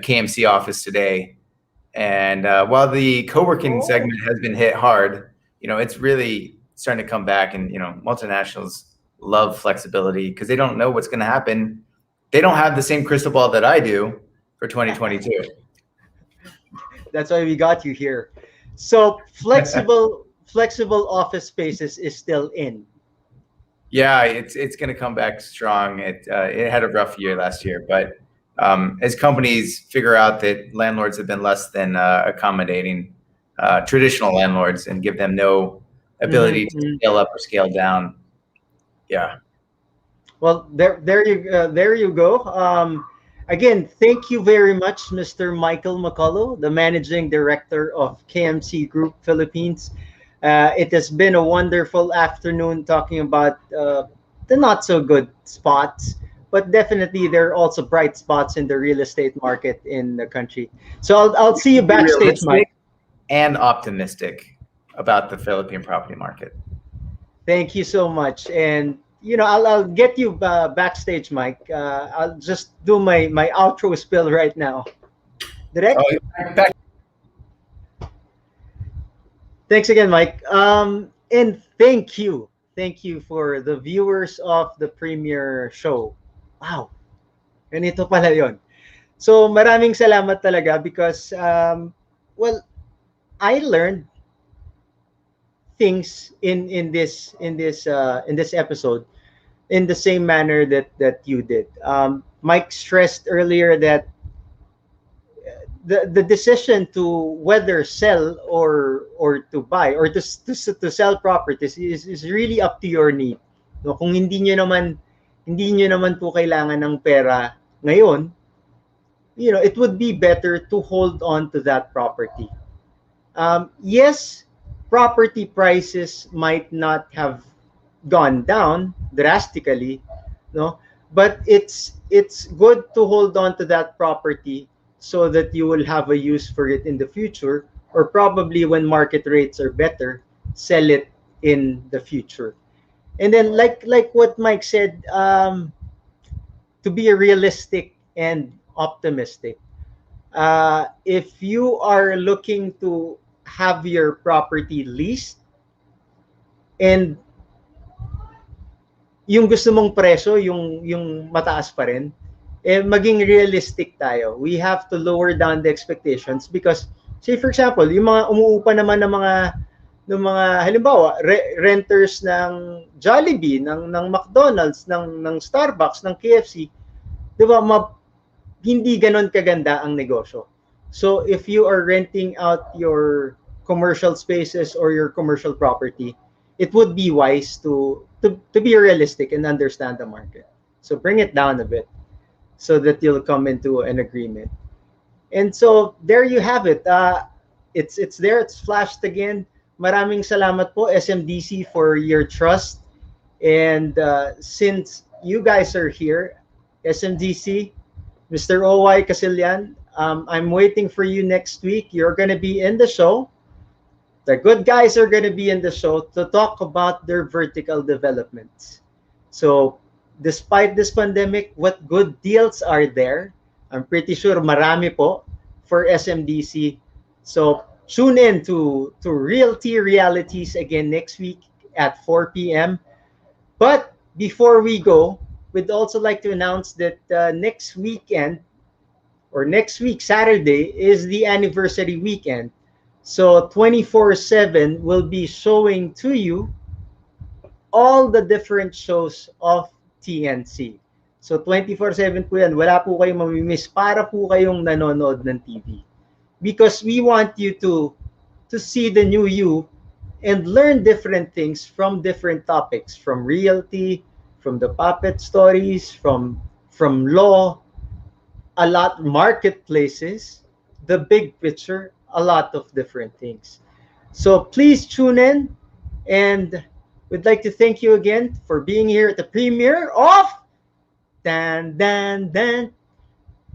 KMC office today, and while the co-working segment has been hit hard, it's really starting to come back, and multinationals love flexibility because they don't know what's going to happen. They don't have the same crystal ball that I do for 2022. That's why we got you here. So flexible office spaces is still in. Yeah, it's going to come back strong. It had a rough year last year, but as companies figure out that landlords have been less than accommodating traditional landlords and give them no ability to scale up or scale down. Yeah. Well, there you go. Again, thank you very much, Mr. Michael McCullough, the Managing Director of KMC Group Philippines. It has been a wonderful afternoon talking about the not so good spots, but definitely there are also bright spots in the real estate market in the country. So I'll see you backstage, Mike. And optimistic about the Philippine property market. Thank you so much. And I'll get you backstage, Mike. I'll just do my outro spill right now. Direct? Thanks again, Mike. And thank you for the viewers of the premiere show. Wow, ganito pala yon. So maraming salamat talaga because well, I learned things in this episode in the same manner that you did. Mike stressed earlier that the decision to whether sell or to buy or to sell properties is really up to your need. No, kung hindi nyo naman po kailangan ng pera ngayon, it would be better to hold on to that property. Yes, property prices might not have gone down drastically, no, but it's good to hold on to that property so that you will have a use for it in the future, or probably when market rates are better, sell it in the future. And then like what Mike said, to be realistic and optimistic. If you are looking to have your property leased and yung gusto mong preso yung mataas pa rin, maging realistic tayo. We have to lower down the expectations because, say for example, yung mga umuupa naman ng mga halimbawa renters ng Jollibee, ng McDonald's, ng Starbucks, ng KFC, 'di ba? Hindi ganon kaganda ang negosyo. So if you are renting out your commercial spaces or your commercial property, it would be wise to be realistic and understand the market. So bring it down a bit so that you'll come into an agreement. And so there you have it. It's there. It's flashed again. Maraming salamat po SMDC for your trust. And since you guys are here, SMDC, Mr. OY Casillan, I'm waiting for you next week. You're going to be in the show. The good guys are going to be in the show to talk about their vertical developments. So despite this pandemic, what good deals are there? I'm pretty sure marami po for SMDC. So tune in to Realty Realities again next week at 4 p.m. But before we go, we'd also like to announce that next weekend or next week, Saturday, is the anniversary weekend. So 24/7 will be showing to you all the different shows of TNC. So 24/7 po yan. Wala po kayong mamimiss para po kayong nanonood ng TV. Because we want you to see the new you and learn different things from different topics, from realty, from the puppet stories, from law, a lot marketplaces, the big picture, a lot of different things. So please tune in, and we'd like to thank you again for being here at the premiere of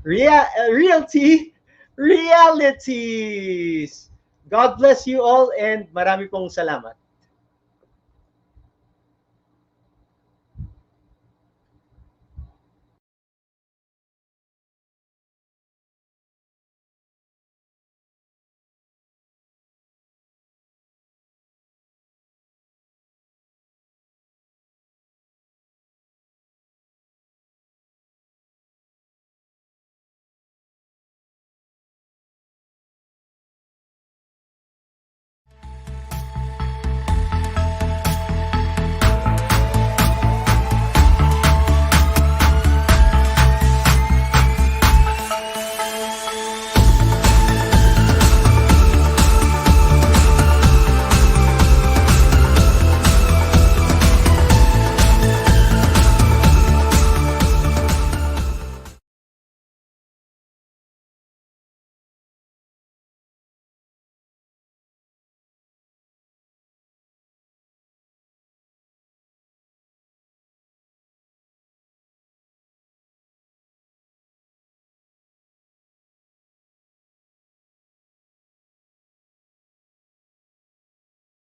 Realty Realities. God bless you all and marami pong salamat.